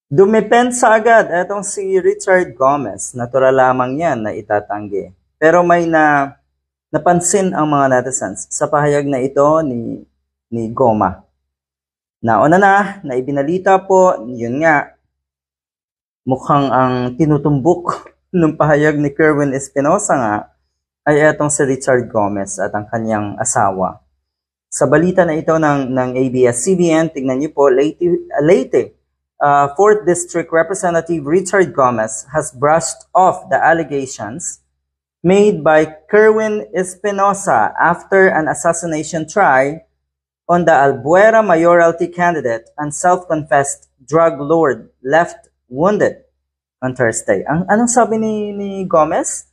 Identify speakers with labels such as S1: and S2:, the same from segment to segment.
S1: Dumepensa agad etong si Richard Gomez. Natural lamang yan na itatanggi. Pero may napansin ang mga netizens sa pahayag na ito ni Goma. Nauna na ibinalita po, yun nga, mukhang ang tinutumbok ng pahayag ni Kerwin Espinosa nga ay etong si Richard Gomez at ang kanyang asawa. Sa balita na ito ng ABS-CBN, tignan niyo po, Leyte, 4th District Representative Richard Gomez has brushed off the allegations made by Kerwin Espinosa after an assassination try on the Albuera mayoralty candidate and self-confessed drug lord left wounded on Thursday. Anong sabi ni Gomez?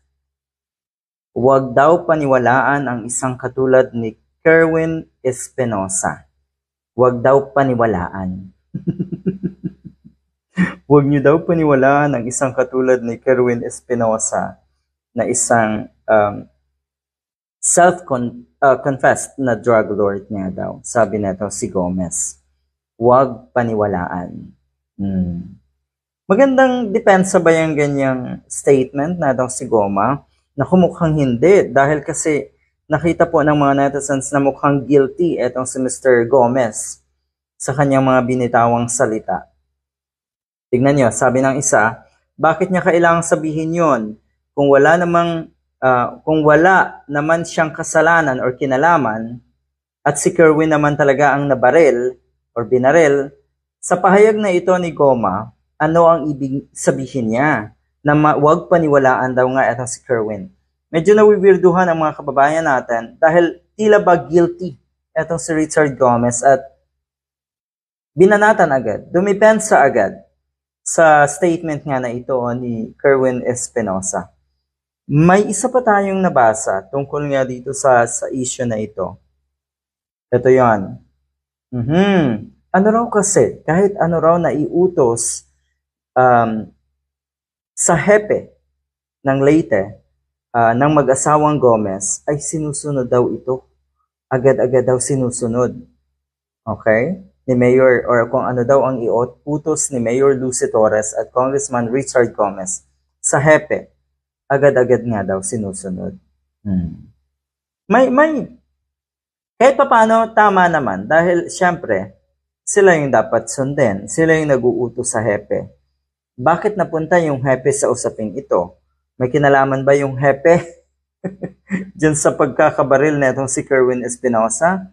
S1: Huwag daw paniwalaan ang isang katulad ni Kerwin Espinosa. Huwag daw paniwalaan. Huwag niyo daw paniwalaan ang isang katulad ni Kerwin Espinosa na isang self-confessed na drug lord niya daw. Sabi nito si Gomez. Huwag paniwalaan. Magandang depensa ba yung ganyang statement na daw si Goma? Na kumukhang hindi dahil kasi nakita po ng mga netizens na mukhang guilty etong si Mr. Gomez sa kanyang mga binitawang salita. Tignan nyo, sabi ng isa, bakit niya kailangang sabihin yon kung wala naman siyang kasalanan or kinalaman at si Kerwin naman talaga ang nabaril or binaril. Sa pahayag na ito ni Goma, ano ang ibig sabihin niya? Na wag paniwalaan daw nga itong si Kerwin. Medyo nawiwirduhan ang mga kababayan natin dahil tila ba guilty itong si Richard Gomez at binanatan agad, dumipensa agad sa statement nga na ito ni Kerwin Espinosa. May isa pa tayong nabasa tungkol nga dito sa issue na ito. Ito yon. Ano raw kasi, kahit ano raw na iutos sa hepe ng Leyte ng mag-asawang Gomez ay sinusunod daw ito. Agad-agad daw sinusunod. Okay? Ni Mayor or kung ano daw ang iutos ni Mayor Lucy Torres at Congressman Richard Gomez sa hepe. Agad-agad nga daw sinusunod. May kahit paano tama naman dahil syempre sila yung dapat sundin. Sila yung nag-uutos sa hepe. Bakit napunta yung hepe sa usaping ito? May kinalaman ba yung hepe diyan sa pagkakabaril na itong si Kerwin Espinosa?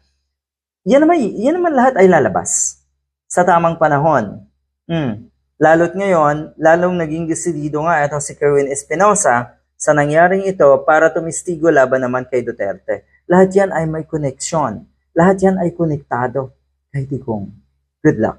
S1: Yan naman lahat ay lalabas sa tamang panahon. Lalo't ngayon, lalong naging desidido nga itong si Kerwin Espinosa sa nangyaring ito para tumistigo laban naman kay Duterte. Lahat yan ay may koneksyon. Lahat yan ay konektado. Kay Digong. Good luck.